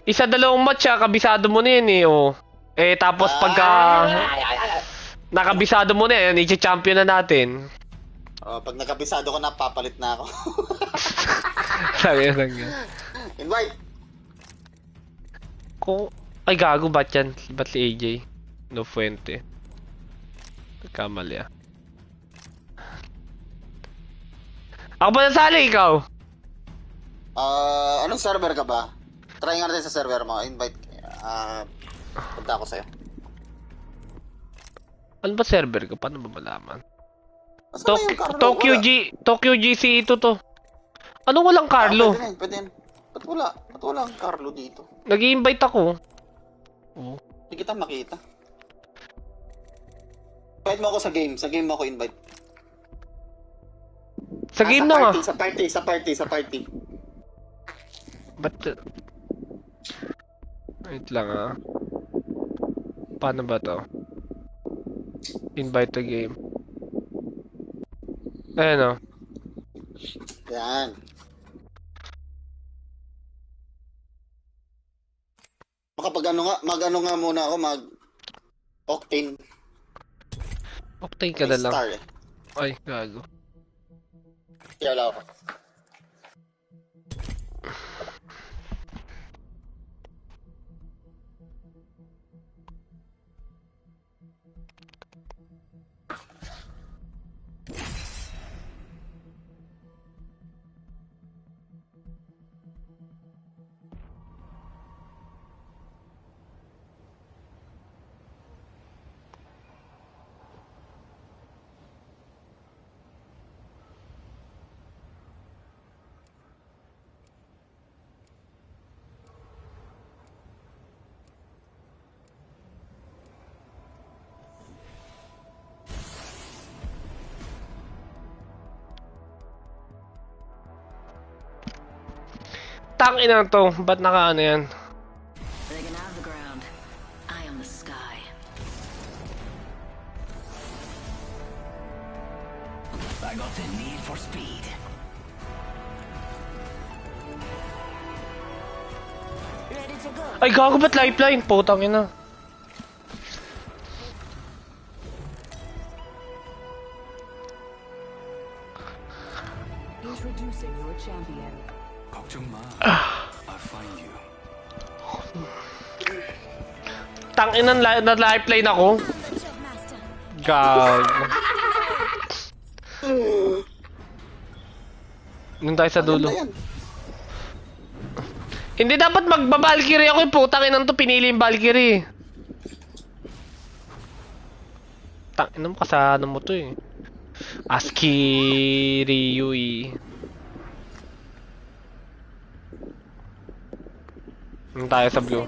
Isa dalawang match kabisado mo na yan eh, oh. Eh, tapos pagka nakabisado mo na yan, i-champion na natin. Oh, pag nakabisado ko na, papalit na ako. Sabi lang yan. Invite! Ay, gago, ba't yan? Ba't si AJ? No Fuente. Kamali ah. Ako ba nasali, ikaw? Anong server ka ba? Try nga natin sa server mo. Invite. Punta ako sa'yo. Ano ba server ka? Paano ba malaman? Asan na yung Carlo? Tokyo GC ito to. Anong walang Carlo? Pwede yan. Ba't wala ang Carlo dito? Nag-i-invite ako. Oh. Hindi kita makita. Invite mo ako sa game. Sa game mo ako invite. Sa game na nga. Sa party. Ba't? Wait lang ah. Paano ba to? Invite to game. Ayan oh. Yan. Mag-ano nga muna ako, Octane. Octane ka na lang. Star eh. Ay, gago. Kaya lang ako. Tangina to. Ba't naka-ano yan? They can have the ground. I am the sky. I got the need for speed. Ready to go. Ay, gago, ba't lifeline? Putang ina. Introducing your champion. 걱정 마. I'll find you. Tanginan na lifeline ako. Gago. Nung tayo sa dulo. Yan. Hindi dapat magba-Valkyrie ako, putang ina to, pinili yung Valkyrie. Tangina mo, kasano mo to eh. Aski Ryui. Nung tayo sa blue.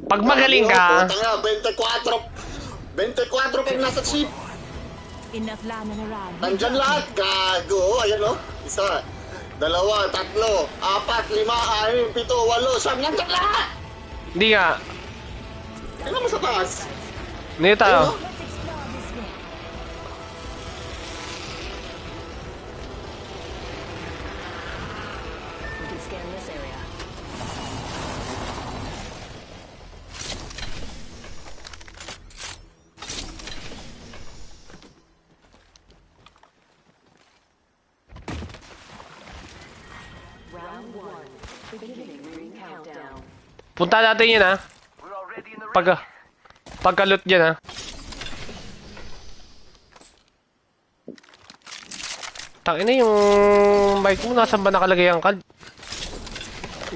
Pag magaling ka, Tanga, 24 pag nasa ship. Enough land and around. Nandyan lahat. Gago. Ayan o. Isa, dalawa, tatlo, apat, lima, anim, pito, walo, siyam. Nandyan lahat. hindi nga. Tingnan mo sa taas. Hindi tayo. Let's explore this way. We can scan this area. Round 1. Beginning ring countdown. Punta natin yun ha. Pagka-loot dyan ha. Tangina yung bike mo, nasan ba nakalagay ang card?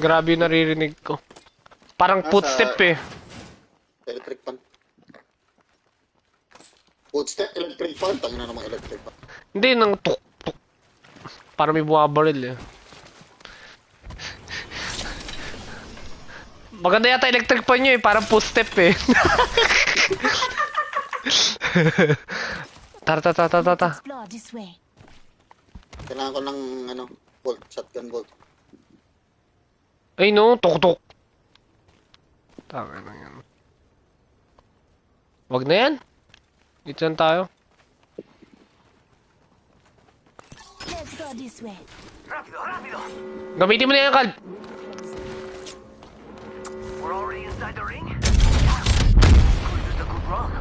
Grabe yung naririnig ko. Parang footstep eh. Electric fan. Footstep, electric fan. Tangina namang electric fan. Hindi, nang tuk-tuk. Parang may buwabaril eh. Maganda yata electric fan nyo eh, parang footstep eh. Tara. Explore this way. Kailangan ko ng bolt, shotgun bolt. Ay no, tuk-tuk. Tanga na yan. Wag na yan. Dito lang tayo. Let's go this way. Gamitin mo na yan, Kal. We're already inside the ring? Could use a good run.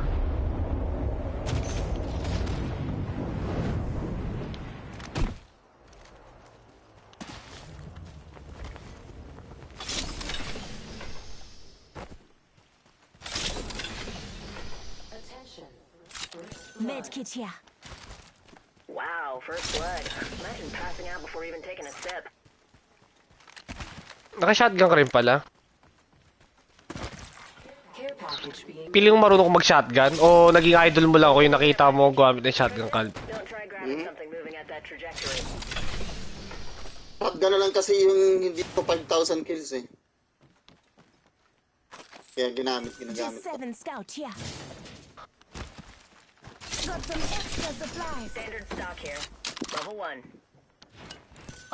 Medkit here. Wow, first blood. Imagine passing out before even taking a sip. Naka-shotgun ka rin pala. Care package being Pili mo marunong ko mag-shotgun o naging idol mo lang ako yung nakita mo gumamit ng shotgun Cal. Don't try grabbing something moving at that trajectory. Shotgun na lang kasi yung hindi ko 5,000 kills eh. Kaya ginagamit just ko. 7 scout here. Got some extra supplies. Standard stock here. Level 1.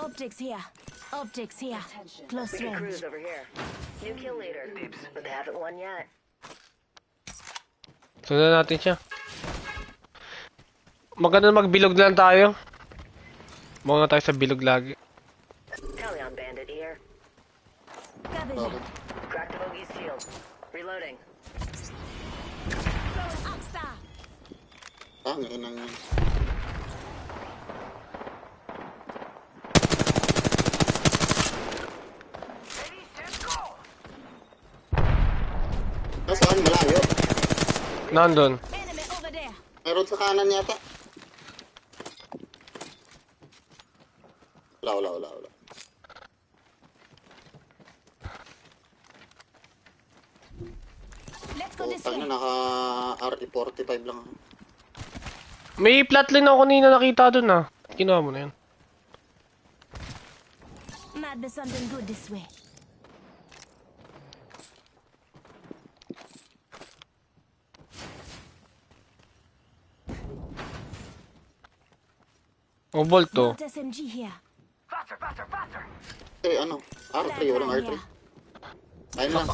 Optics here. Optics here. Close We can range. cruise over here. New kill leader. But they haven't won yet. Sundan natin siya. Maganda magbilog na lang tayo. Mga tayo sa bilog lagi. Talion bandit here. Cover Okay. here. Crack the bogey's shield. Reloading. Throwing Oxstar. Ah, ngayon lang yun. Nasaan? Malayo. Nandun. Enemy over there. Meron sa kanan yata. Wala. Let's go this Putang way. na, naka RE45 lang ako. May flatline ako kanina nakita dun ah. Ginawa mo na yun. Might be something good this way. O bolt to. Bolt SMG here. Faster, faster, faster! Eh, ano? R3, walang R3. Ayun lang.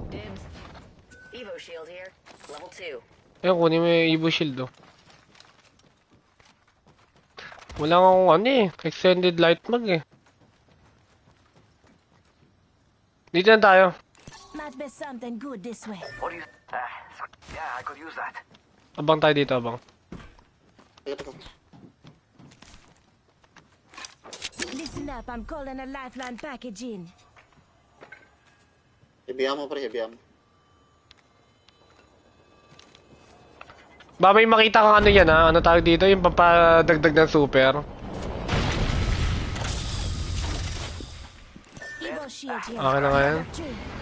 Dibs. Evo shield here. Level 2. Ayun, kunin mo yung Evo Shield oh. Wala nga akong ano eh. Extended light mag eh. Dito na tayo. Might be something good this way. What do you... yeah, I could use that. Abang tayo dito, abang. Teka. Listen up, I'm calling a lifeline package in. Ibiyan mo pre, ibiyan mo. Ba may makita kang ano yan ha? Ano tawag dito? Yung papadagdag ng super. Evo shield here. Okay na nga yan. Level 2.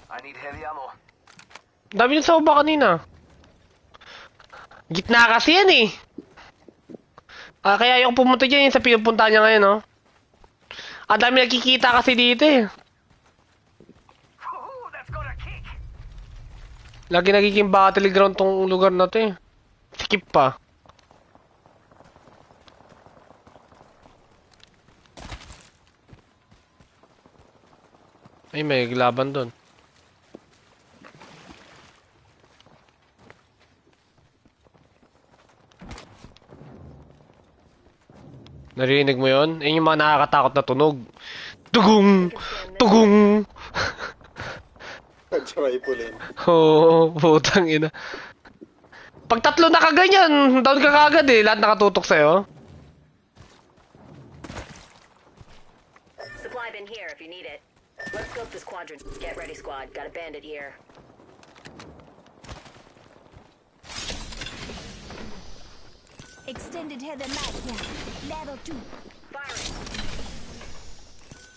I need heavy ammo. Dami yung sa baba kanina. Gitna kasi yan eh. Kaya yung pumunta dyan yung sa pinupunta niya ngayon, no? Ang dami nakikita kasi dito eh. Woohoo, that's got a kick! Lagi nagiging battleground tong lugar na to eh. Skip pa. Ay, may laban doon. Narinig mo yon? Yun yung mga nakakatakot na tunog. Tugong! Tugong! Try po din. Oo, putang ina. Pag tatlo na kaganyan, down ka kagad eh. Lahat nakatutok sa'yo. Supply bin here if you need it. Let's scope this quadrant. Get ready, squad. Got a bandit here. Extended heather mag here. Level 2. Firing.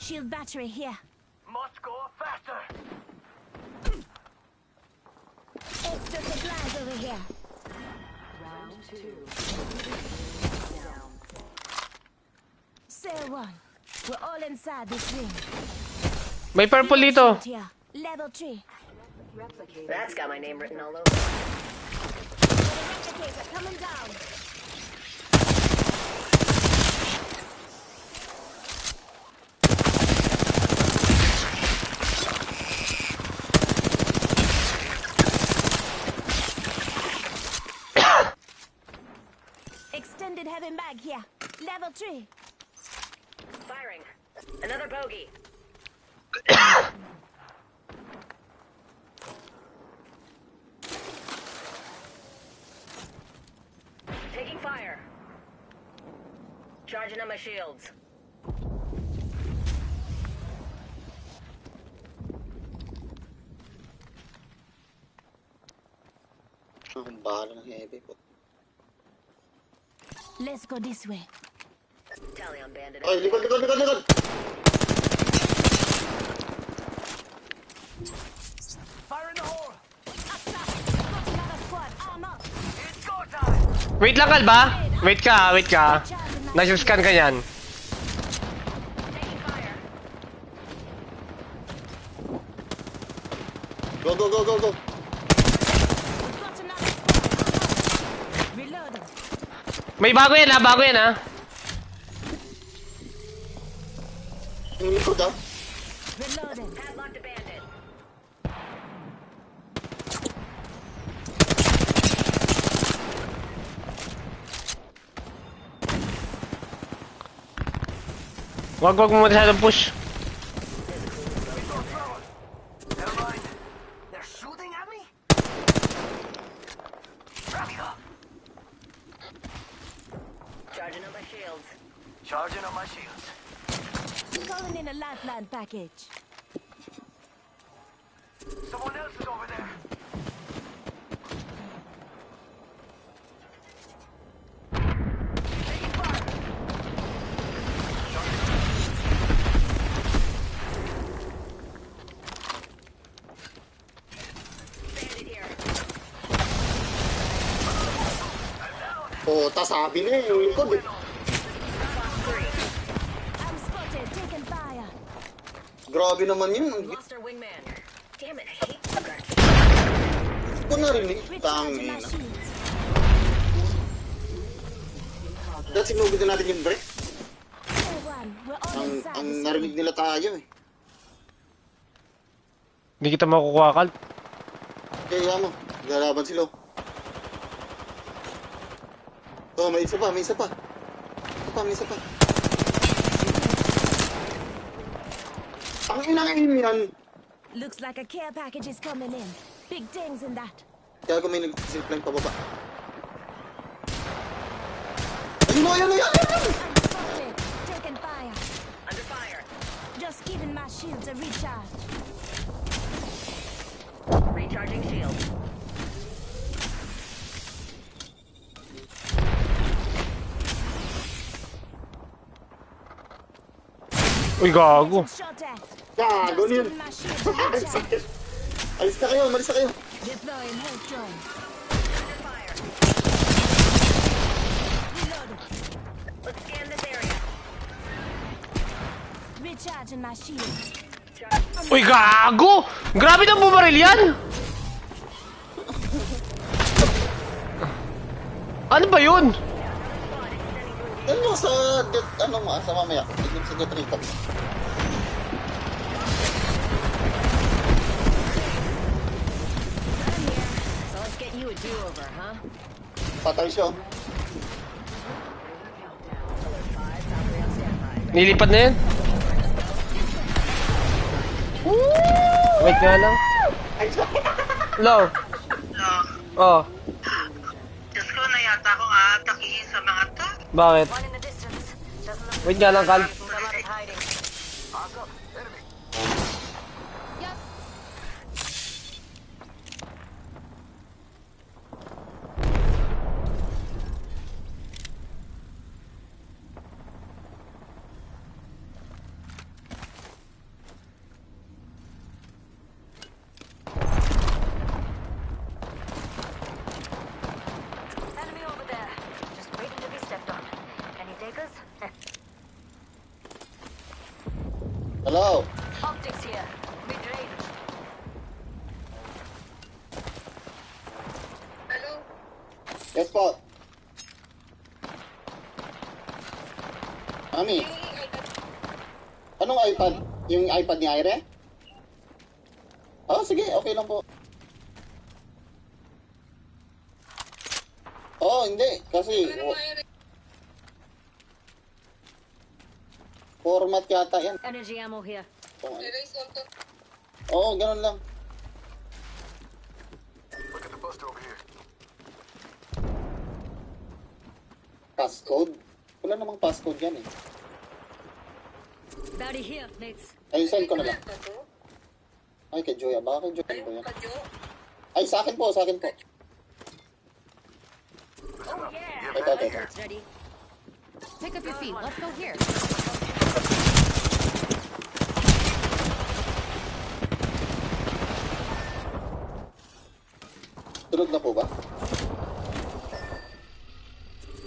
Shield battery here. Must go faster! Extra supplies over here. Cell 1. We're all inside this ring. May purple dito. Shield here. Level 3. That's got my name written all over. Replicator coming down. extended heavy mag here. Level 3. Firing. Another bogey. Taking fire. Charging on my shields. Ang bahala ng heavy po. Let's go this way. Tally on bandit. Ay, likod, likod, likod, likod! Fire in the hole! Got another squad. Arm up. It's go time! Wait lang, Kalba. Wait ka, wait ka. Nasa-scan ka yan. Taking fire. Go, go, go, go, go! Got another squad. Reloading. May bago yan, ha? Bago yan, ha? Yung likod, ah. Reloading. Padlock to bandit. Wag mo masyadong push. Never mind. They're shooting at me? Wrap it up. Charging on my shields. Charging on my shields. Calling in a lifeline package. Someone else is over there. Taking fire. Bandit here. Puta, sabi na eh, yung likod eh. Box 3. I'm spotted. Taking fire. Grabe naman yun. Ang Lost our wingman. Damn it, I hate buggers. hindi ko narinig. Recharging my Tangina. shields. Dahil sinugod na natin yung break. Everyone, we're all Ang, inside ang the narinig nila tayo eh. Hindi kita makukuha, Kal. Kaya mo, lalaban sila. Oh, may isa pa, may isa pa. Isa pa, may isa pa. Ang inang yan. Looks like a care package is coming in. Big things in that. Kaya kung may nag-zipline pababa. Ayun mo, ayun, ayun, ayun! I'm spotted. Taking fire. Under fire. Just giving my shields a recharge. Recharging shield. Uy, gago. Shot at. Gago Just yun. giving my shields a recharge. Alis na kayo, malis na kayo. Deploying health drone. Under fire. Reloading. Let's scan this area. Recharging my shields. Charge. Uy, gago! Grabe na bumaril yan! Ano ba yun? Ano sa, ano mo, sa mamaya. Tignan sa get recap. So let's get you a do-over, huh? Patay siya. Nilipad na yan? Wait nga lang. Low. Oh, Diyos ko, nayata akong aatakihin sa mga to. bakit? One in the distance. Doesn't look Wait nga lang, Kal. some of it hiding. Awesome. Enemy. Enemy over there. Just waiting to be stepped on. Any takers? Hello. Optics here. Mid-range. Yes po. Mami. Anong iPad? Yung iPad ni Aire? Oh, sige. Okay lang po. Oh, hindi. Kasi... Format yata yan. Energy ammo here. Oo, ganun lang. Look at the buster over here. Passcode? Wala namang passcode yan eh. Bounty here, mates. Ay, send ko na lang. Ay, kay Joya. Baka kay Joya ko yan. Ay, sa akin po, sa akin po. Oh yeah. Ito, ito, ito. It's ready. Pick up your feet. Let's go here. Tulog na po ba?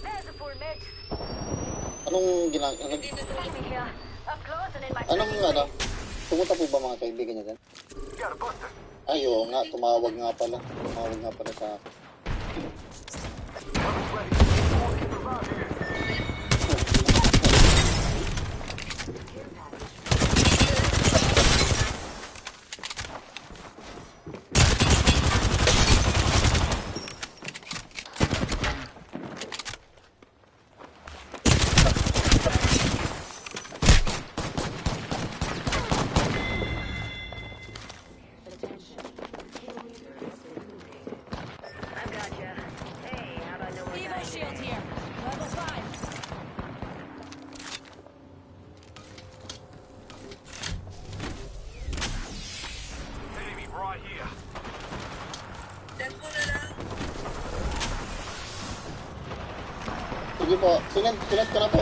There's the full mix. Anong ginagawa? Enemy here. Up close and in my Anong ano? Pumunta po ba mga kaibigan niya dyan? You got a buster. Ay, oo nga. Tumawag nga pala. Tumawag nga pala sa akin. Weapons ready. More people around here. I've got you. Hey, how about no more Evo guys shield today? here. Level 5. Enemy right here. Sige po. Sinet ko na po.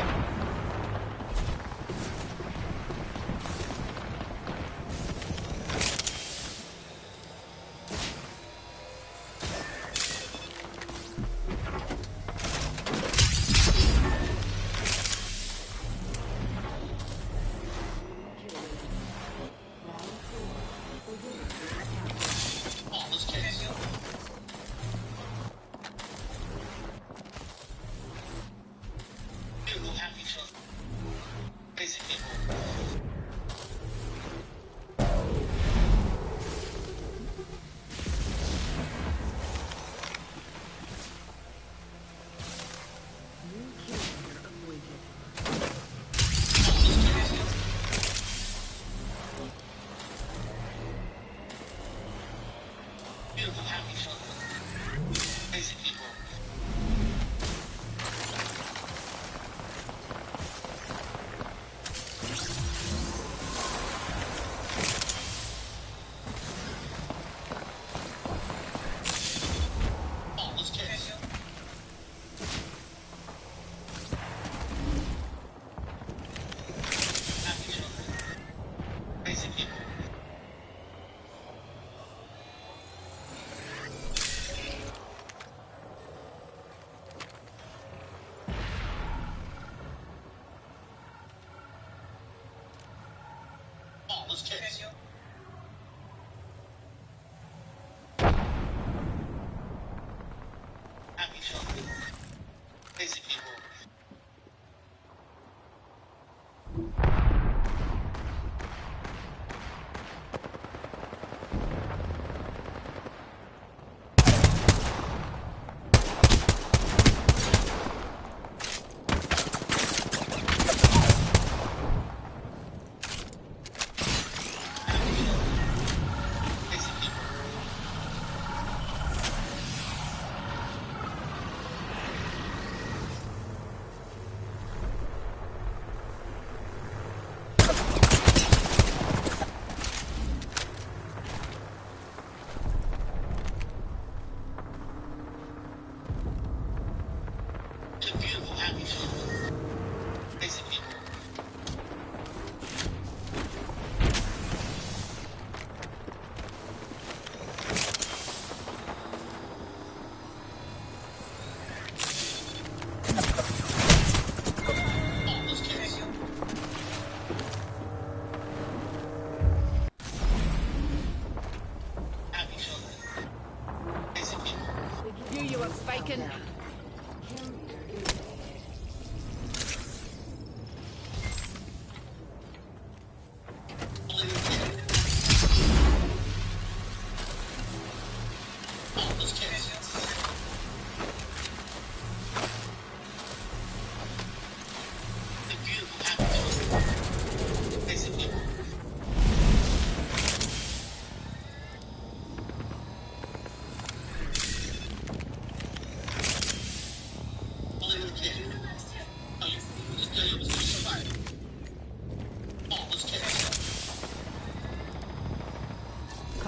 You have bacon.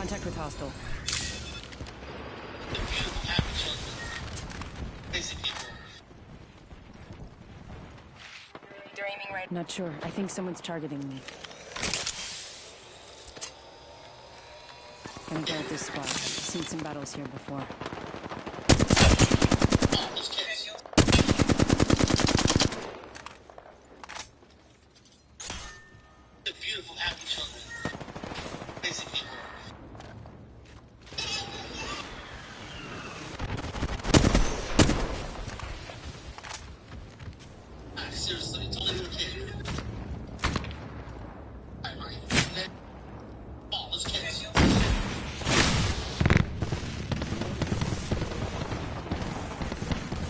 Contact with hostile. Basic people. They're aiming right. Not sure. I think someone's targeting me. Gonna go at this spot. Seen some battles here before. The beautiful, happy children. Basic people. Seriously, it's only a kid. Oh, let's kiss.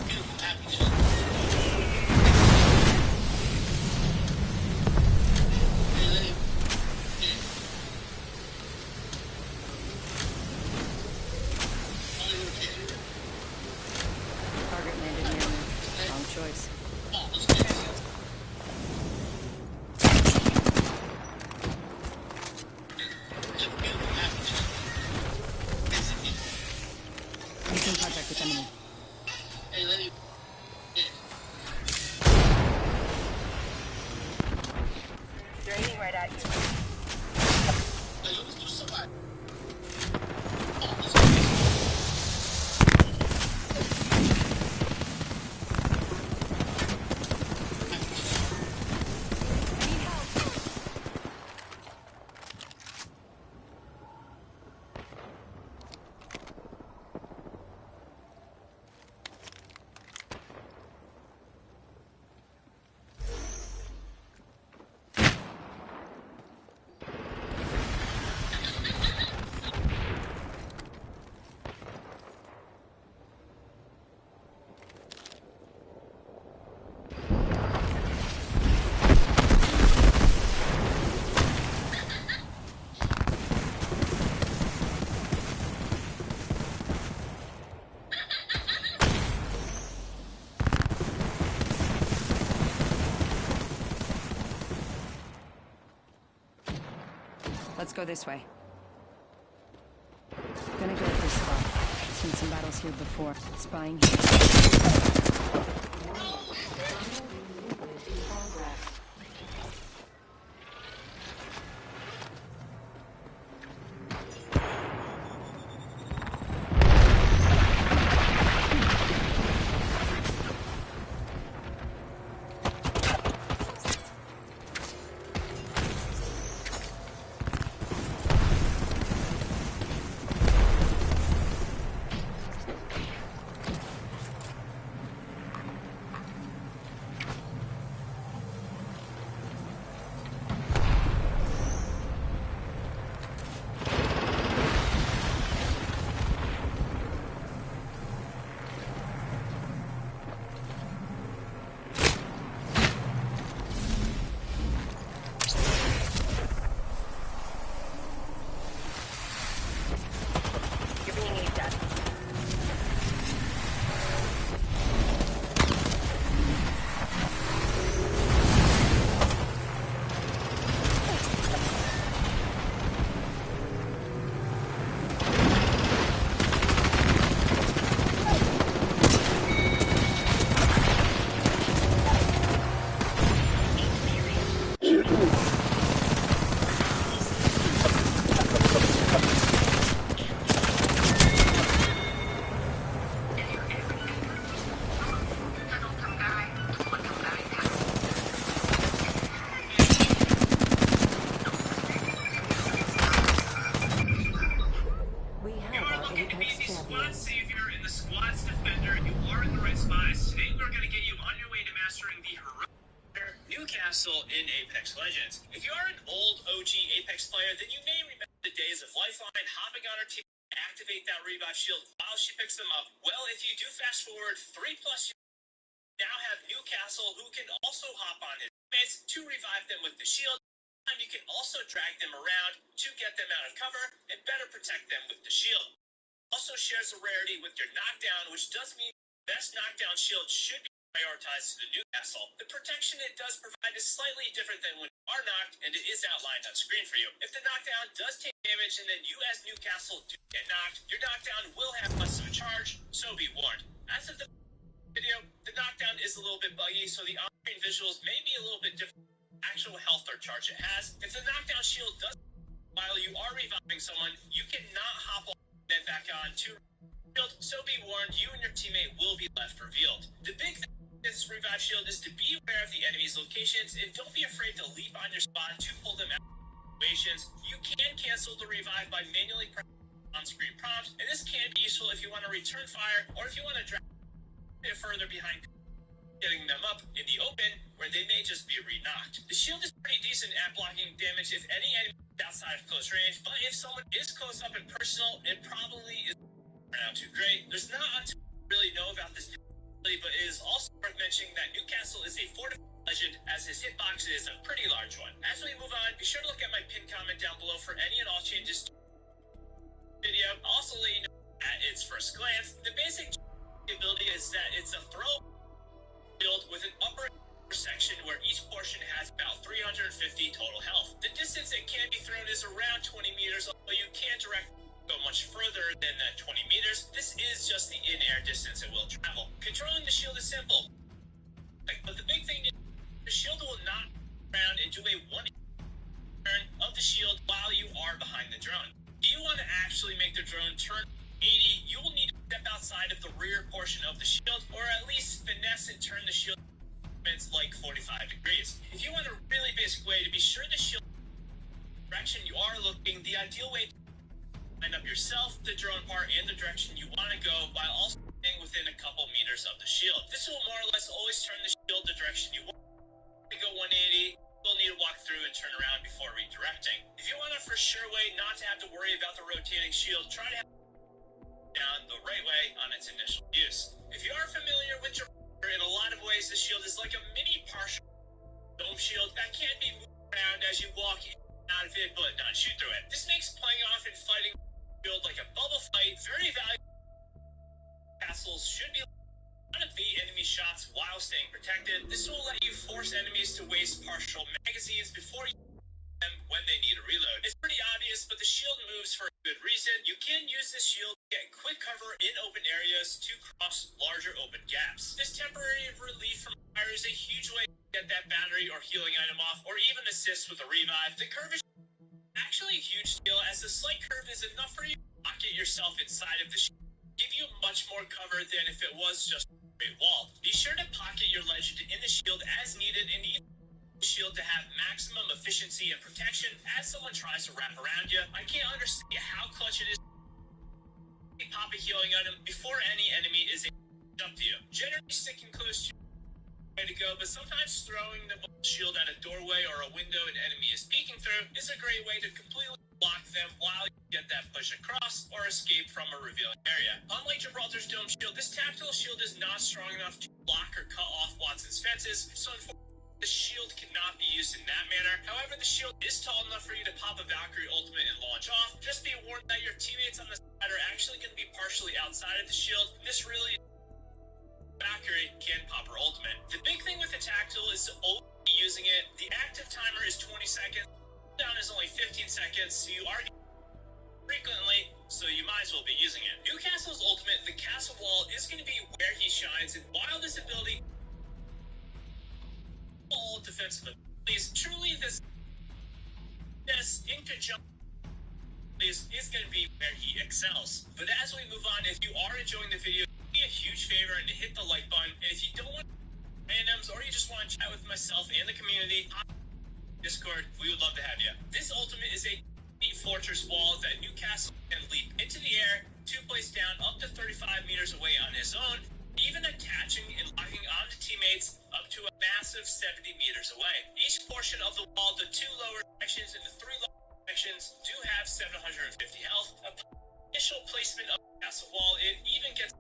Beautiful, happy children. Hey, let him. Yeah. Only a kid. Target landed near me. Wrong choice. Oh, let's kiss. Making contact with enemy. Hey, let him. Yeah. They're aiming right at you. Hey, let's do somebody. Oh, let's Let's go this way. Gonna go at this spot. Seen some battles here before. Spying here. You're being aimed at. We have our Apex champions. Savior and the squad's defender, you are in the right spots. Today we're going to get you on your way to mastering the heroic Newcastle in Apex Legends. If you are an old OG Apex player, then you may remember the days of Lifeline hopping on her team to activate that revive shield while she picks them up. Well, if you do fast forward 3+ years, you now have Newcastle who can also hop on his teammates to revive them with the shield. You can also drag them around to get them out of cover and better protect them with the shield. Also shares a rarity with your knockdown, which does mean the best knockdown shield should be prioritized to the Newcastle. The protection it does provide is slightly different than when you are knocked, and it is outlined on screen for you. If the knockdown does take damage, and then you as Newcastle do get knocked, your knockdown will have less of a charge, so be warned. As of the video, the knockdown is a little bit buggy, so the on-screen visuals may be a little bit different from the actual health or charge it has. If the knockdown shield does while you are reviving someone, you cannot hop off and then back on to shield, so be warned, you and your teammate will be left revealed. The big thing with this revive shield is to be aware of the enemy's locations, and don't be afraid to leap on your spot to pull them out of situations. You can cancel the revive by manually pressing on-screen prompt, and this can be useful if you want to return fire, or if you want to drag a bit further behind, getting them up in the open, where they may just be re-knocked. The shield is pretty decent at blocking damage if any enemy is outside of close range, but if someone is close up and personal, it probably is out too great. There's not a ton to really know about this, but it is also worth mentioning that Newcastle is a fortified legend, as his hitbox is a pretty large one. As we move on, be sure to look at my pinned comment down below for any and all changes to the video. I'll also let you know at its first glance, the basic ability is that it's a throw build with an upper section where each portion has about 350 total health. The distance it can be thrown is around 20 meters, although you can go much further than that 20 meters. This is just the in-air distance it will travel. Controlling the shield is simple, but the big thing is the shield will not around and do a 1 turn of the shield while you are behind the drone. If you want to actually make the drone turn 80, you will need to step outside of the rear portion of the shield, or at least finesse and turn the shield like 45 degrees. If you want a really basic way to be sure the shield direction you are looking, the ideal way to line up yourself, the drone part, and the direction you want to go while also staying within a couple meters of the shield. This will more or less always turn the shield the direction you want to go 180. You'll need to walk through and turn around before redirecting. If you want a for sure way not to have to worry about the rotating shield, try to have it down the right way on its initial use. If you are familiar with your in a lot of ways, the shield is like a mini partial dome shield that can be moved around as you walk in and out of it, but not shoot through it. This makes playing off and fighting shield like a bubble fight very valuable. Castles should be able to beat enemy shots while staying protected. This will let you force enemies to waste partial magazines before you them when they need a reload. It's pretty obvious, but the shield moves for a good reason. You can use this shield to get quick cover in open areas to cross larger open gaps. This temporary relief from fire is a huge way to get that battery or healing item off, or even assist with a revive. The curve is actually a huge deal, as the slight curve is enough for you to pocket yourself inside of the shield, give you much more cover than if it was just a straight wall. Be sure to pocket your legend in the shield as needed, and use shield to have maximum efficiency and protection as someone tries to wrap around you. I can't understand how clutch it is to pop a healing item before any enemy is able to jump to you. Generally sticking close to you is the way to go, but sometimes throwing the shield at a doorway or a window an enemy is peeking through is a great way to completely block them while you get that push across or escape from a revealing area. Unlike Gibraltar's dome shield, this tactical shield is not strong enough to block or cut off Watson's fences, so unfortunately the shield cannot be used in that manner. However, the shield is tall enough for you to pop a Valkyrie ultimate and launch off. Just be warned that your teammates on the side are actually going to be partially outside of the shield. This really Valkyrie can pop her ultimate. The big thing with the tactical is to only be using it. The active timer is 20 seconds. Cooldown is only 15 seconds, so you are frequently, so you might as well be using it. Newcastle's ultimate, the castle wall, is going to be where he shines, and while this ability all defensive abilities, truly this in conjunction is going to be where he excels. But as we move on, if you are enjoying the video, do me a huge favor and hit the like button. And if you don't want randoms, or you just want to chat with myself and the community on Discord, we would love to have you. This ultimate is a fortress wall that Newcastle can leap into the air to place down up to 35 meters away on his own, even attaching and locking onto teammates up to a massive 70 meters away. Each portion of the wall, the two lower sections and the three lower sections, do have 750 health. Upon initial placement of the castle wall, it even gets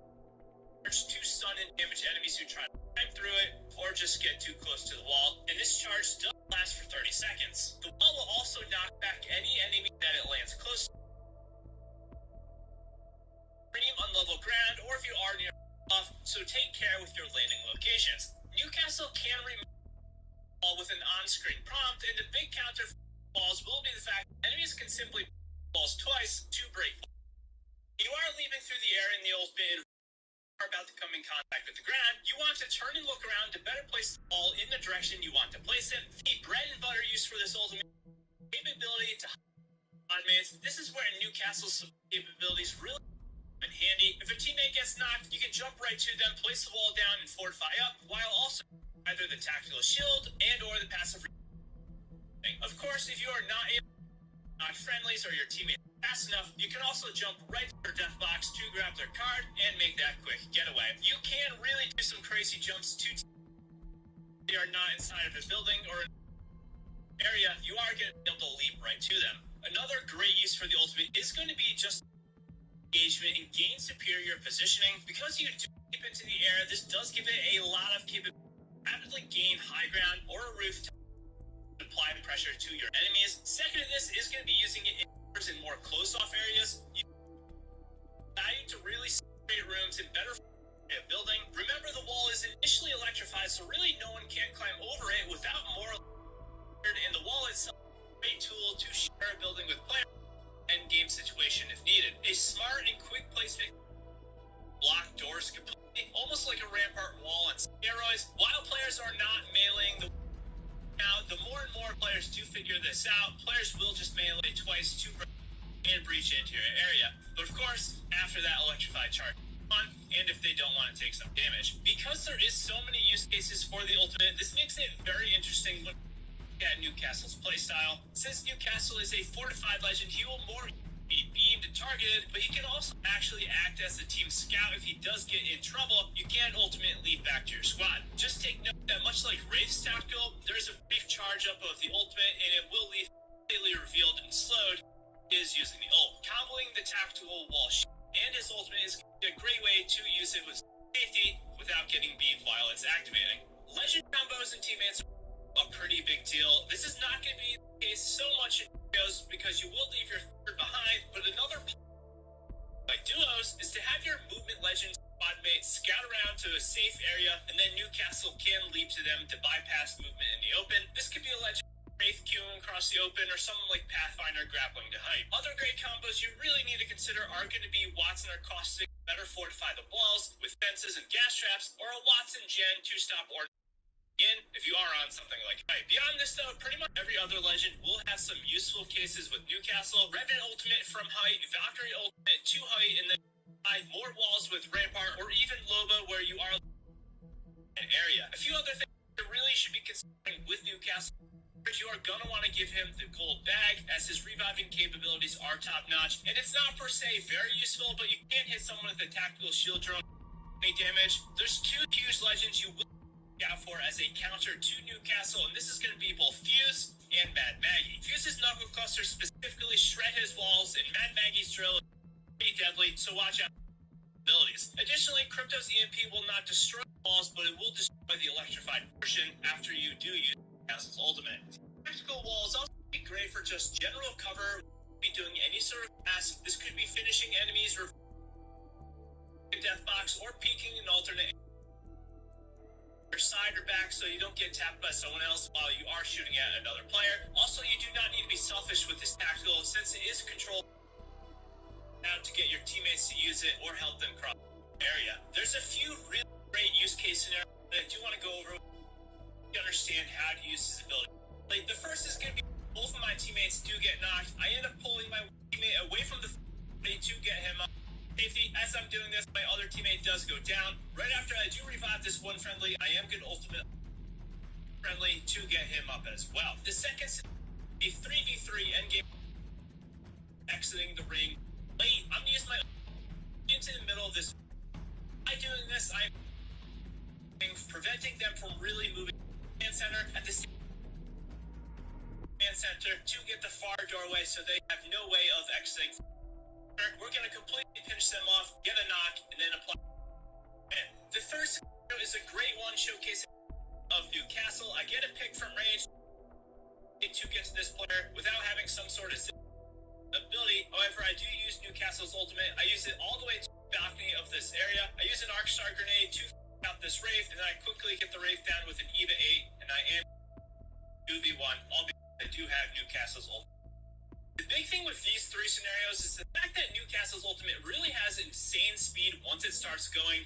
to stun and damage enemies who try to climb through it or just get too close to the wall, and this charge does last for 30 seconds. The wall will also knock back any enemy that it lands close to, on level ground, or if you are near off, so take care with your landing locations. Newcastle can remove the wall with an on-screen prompt, and the big counter for walls will be the fact that enemies can simply balls twice to break. You are leaping through the air in the ultimate and are about to come in contact with the ground. You want to turn and look around to better place the ball in the direction you want to place it. The bread and butter use for this ultimate capability to mates. This is where Newcastle's capabilities really come in handy. If a teammate gets knocked, you can jump right to them, place the wall down, and fortify up, while also either the tactical shield and or the passive. Of course, if you are not able to knock friendlies or your teammate fast enough, you can also jump right to their death box to grab their card and make that quick getaway. You can really do some crazy jumps to they are not inside of this building or area. You are going to be able to leap right to them. Another great use for the ultimate is going to be just engagement and gain superior positioning. Because you do leap into the air, this does give it a lot of capability to rapidly gain high ground or a roof to apply pressure to your enemies. Second to this is going to be using it in more closed-off areas. You allow you to really separate rooms and better a building. Remember, the wall is initially electrified, so really no one can climb over it without more. And the wall itself is a great tool to share a building with players and game situation if needed. A smart and quick placement block doors completely, almost like a rampart wall on steroids. While players are not meleeing the now, the more and more players do figure this out, players will just melee twice to and breach into your area. But of course, after that electrified charge on, and if they don't want to take some damage. Because there is so many use cases for the ultimate, this makes it very interesting when at Newcastle's playstyle. Since Newcastle is a fortified legend, he will more be beamed and targeted, but he can also actually act as the team scout. If he does get in trouble, you can ultimately lead back to your squad. Just take note that much like Wraith's tactical, there's a brief charge up of the ultimate, and it will leave completely revealed and slowed is using the ult. Comboing the tactical wall and his ultimate is a great way to use it with safety without getting beamed while it's activating. Legend combos and teammates a pretty big deal. This is not going to be the case so much in duos because you will leave your third behind, but another like duos is to have your movement legend squad mate scout around to a safe area, and then Newcastle can leap to them to bypass movement in the open. This could be a legend Wraith queuing across the open or someone like Pathfinder grappling to height. Other great combos you really need to consider are going to be Watson or Caustic, better fortify the walls with fences and gas traps, or a Watson Gen to stop or if you are on something like height. Beyond this though, pretty much every other legend will have some useful cases with Newcastle. Revenant ultimate from height, Valkyrie ultimate to height, and then more walls with Rampart, or even Loba where you are an area. A few other things that really should be considering with Newcastle. You are going to want to give him the gold bag, as his reviving capabilities are top notch, and it's not per se very useful, but you can hit someone with a tactical shield drone damage. There's two huge legends you will out for as a counter to Newcastle, and this is going to be both Fuse and Mad Maggie. Fuse's knuckle cluster specifically shred his walls, and Mad Maggie's drill is pretty deadly, so watch out for abilities. Additionally, Crypto's EMP will not destroy the walls, but it will destroy the electrified portion after you do use Newcastle's ultimate. Tactical walls also be great for just general cover, be doing any sort of pass. This could be finishing enemies, death box, or peeking an alternate side or back so you don't get tapped by someone else while you are shooting at another player. Also, you do not need to be selfish with this tactical since it is controlled now to get your teammates to use it or help them cross the area. There's a few really great use case scenarios that I do want to go over to understand how to use this ability. Like, the first is going to be both of my teammates do get knocked. I end up pulling my teammate away from the to get him up. Safety. As I'm doing this, my other teammate does go down. Right after I do revive this one friendly, I am going to ultimate friendly to get him up as well. The second is a 3v3 endgame exiting the ring late. I'm going to use my into the middle of this. By doing this, I'm preventing them from really moving command center at the command center to get the far doorway so they have no way of exiting. We're going to completely pinch them off, get a knock, and then apply. And the third scenario is a great one showcasing of Newcastle. I get a pick from range to get to this player without having some sort of ability. However, I do use Newcastle's ultimate. I use it all the way to the balcony of this area. I use an Arc Star grenade to out this Wraith, and then I quickly get the Wraith down with an EVA 8, and I am 2v1, all because I do have Newcastle's ultimate. The big thing with these three scenarios once it starts going,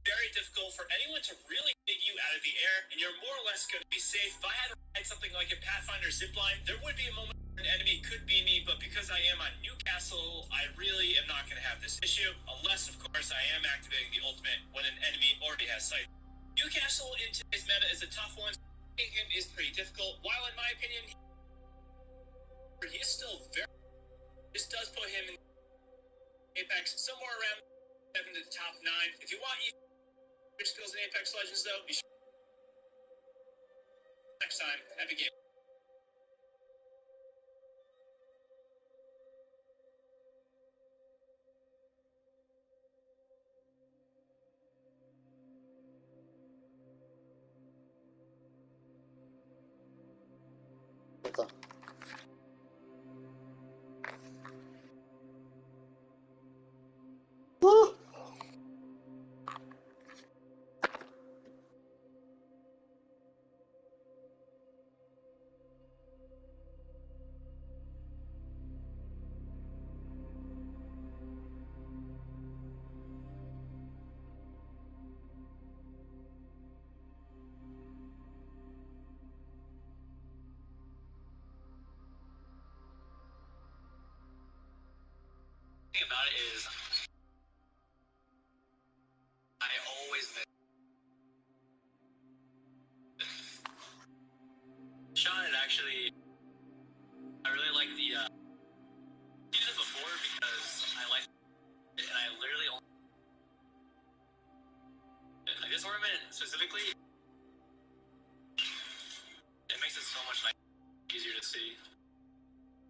very difficult for anyone to really hit you out of the air, and you're more or less going to be safe. If I had to ride something like a Pathfinder zipline, there would be a moment where an enemy could be me, but because I am on Newcastle, I really am not going to have this issue, unless, of course, I am activating the ultimate when an enemy already has sight. Newcastle in today's meta is a tough one. Hitting him is pretty difficult, while in my opinion, he is still very... This does put him in Apex somewhere around 7 to the top 9. If you want skills in Apex Legends, though, be sure next time. Have a game. Ito. Woo! The thing about it is, I always miss Sean. It actually, I really like the used it before because I like it, and I literally only like this ornament specifically. It makes it so much easier to see.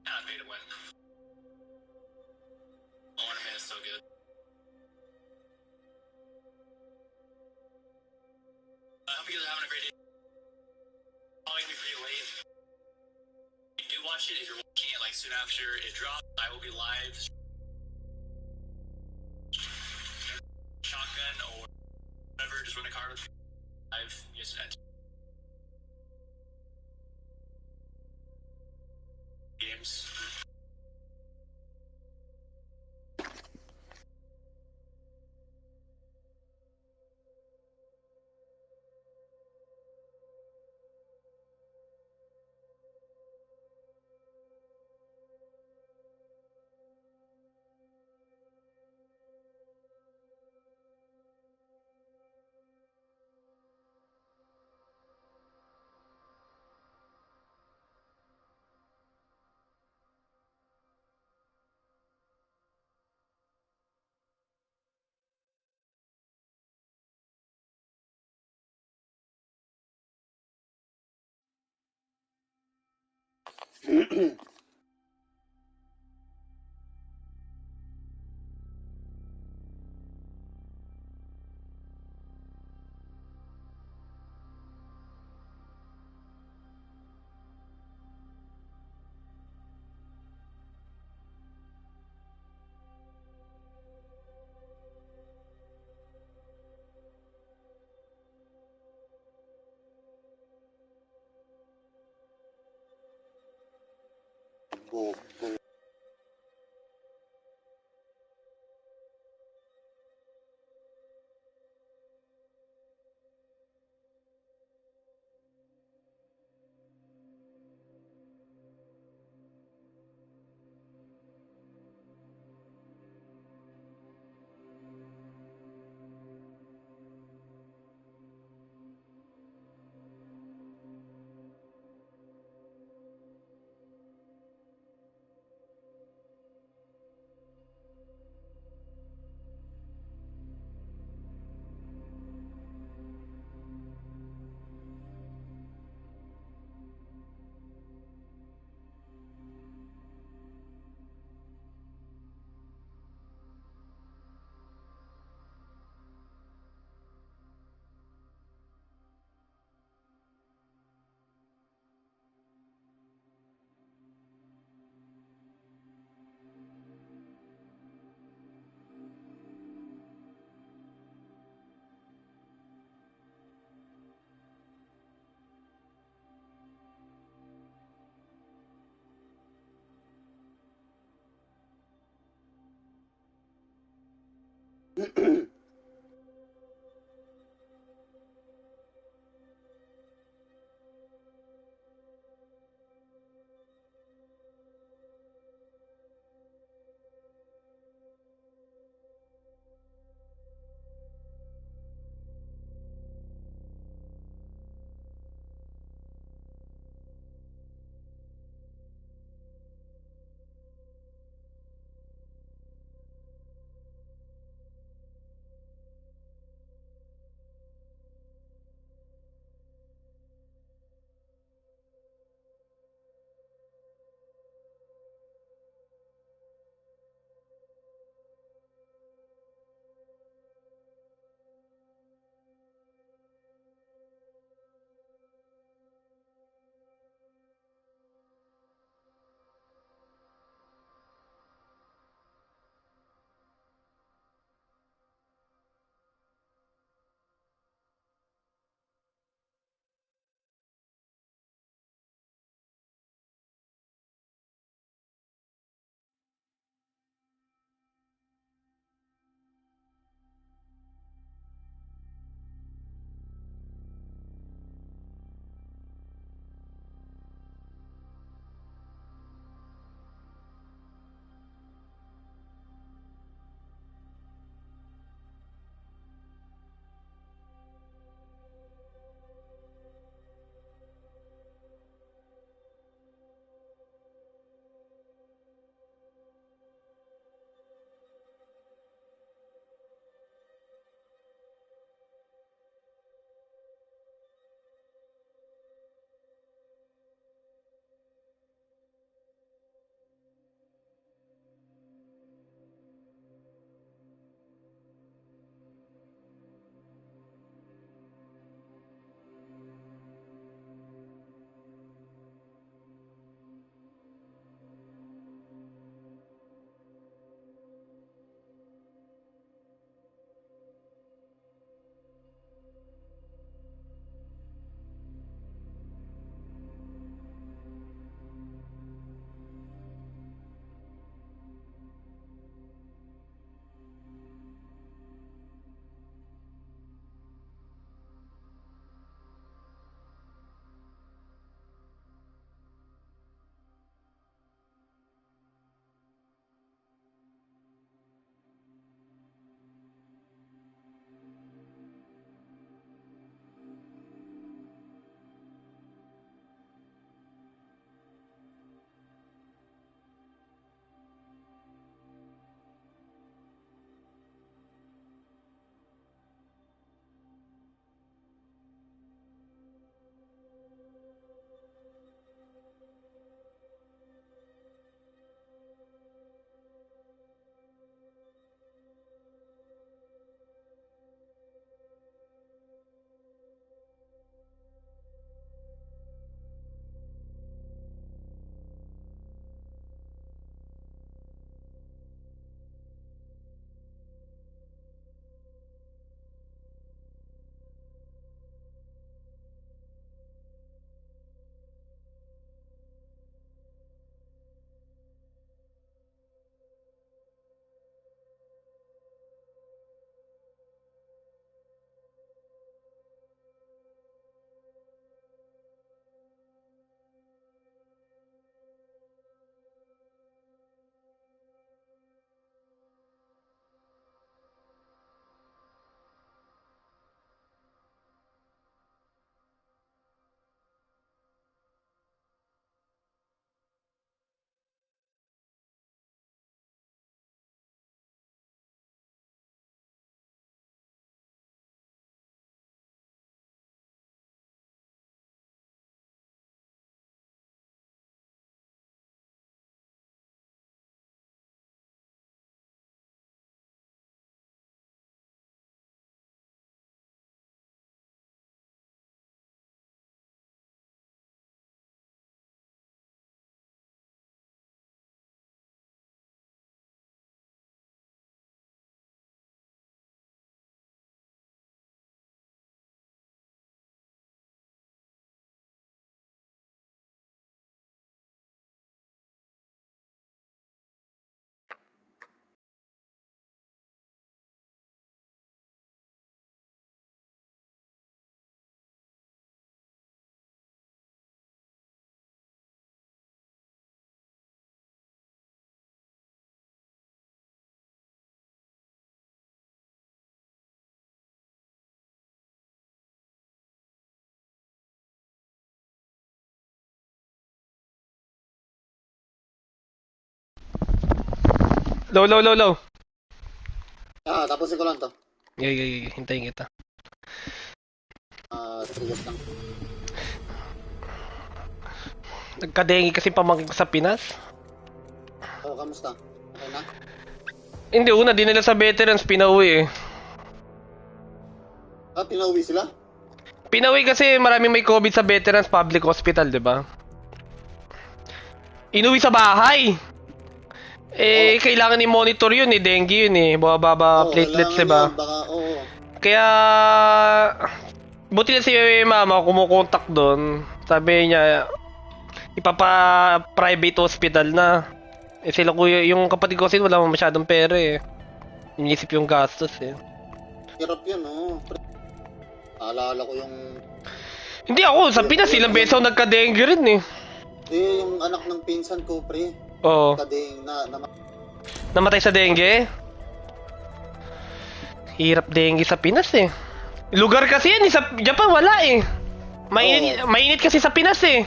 Kind of pay to win. The ornament is so good. I hope you guys are having a great day. Probably gonna be pretty late. If you do watch it, if you're watching it like soon after it drops, I will be live. Shotgun or whatever, just run a card with me. Live, just enter games. Boom. Low. Tapusin ko lang to. Hintayin kita. 3 years lang. Nagkadengi kasi pamangkin ko sa Pinas. Kamusta? Okay na? Hindi, una, di nila sa veterans, pinauwi eh. Pinauwi sila? Pinauwi kasi maraming may COVID sa veterans public hospital, di ba? Inuwi sa bahay. Kailangan i-monitor yun eh, dengue yun eh. Baba platelets, di ba? Kaya, buti na si mama kumukontak doon. Sabi niya, ipapa-private hospital na. Sila kuya, yung kapatid ko kasi wala masyadong pera eh. Inisip yung gastos eh. Hirap yan, Naalala ko yung... Hindi ako, sa Pinas, ilang beses ako nagka-dengue rin eh. yung anak ng pinsan ko, pre. Oo. Namatay sa dengue? Hirap dengue sa Pinas eh. Lugar kasi yan eh, sa Japan wala eh. Mainit kasi sa Pinas eh.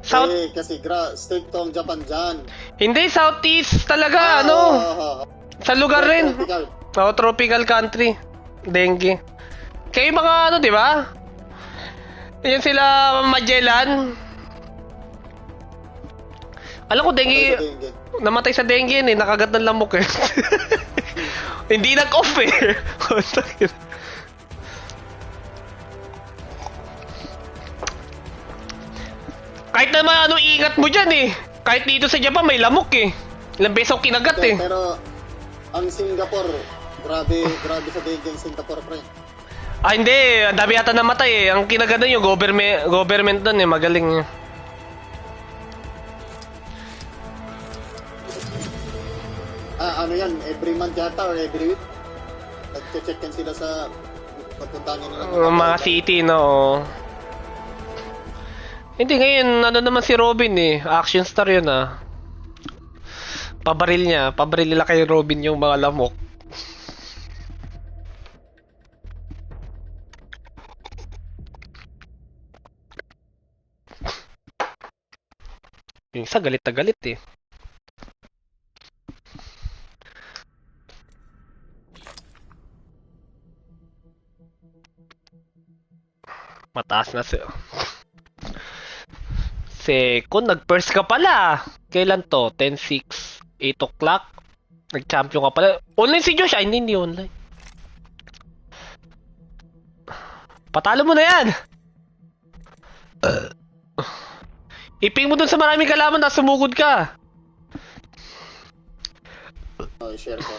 Kasi state to ang Japan dyan. Hindi, southeast talaga, sa lugar rin. Tropical country. Dengue. Kayo mga di ba? Yan sila Magellan. Alam ko, dengue. Namatay sa dengue yan eh, nakagat ng lamok eh. Hindi nag-off eh. Kahit naman anong ingat mo dyan eh. Kahit dito sa Japan may lamok eh. Ilang beses ako kinagat eh. Pero ang Singapore, grabe sa dengue ang Singapore, pre. Hindi. Ang dami yata namatay eh. Ang kinagat na yung government doon eh. Magaling eh. Ano yan? Every month yata or every week? Nag-check yan sila sa pagpuntahan nila. Mga city, no? Hindi, ngayon, naman si Robin eh. Action star yun ah. Pabaril nila kay Robin yung mga lamok. Yung isa, galit na galit eh. Mataas na Second, nag-first ka pala. Kailan to? 10-6, 8 o'clock. Nag-champion ka pala. Online si Josh. Hindi online. Patalo mo na yan. Iping mo dun sa maraming kalaman na sumugod ka. I-share ko.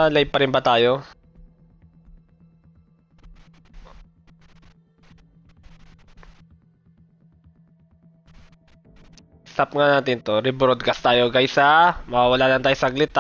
Live pa rin ba tayo? Stop nga natin to. Rebroadcast tayo guys ha. Mawawala lang tayo saglit ha.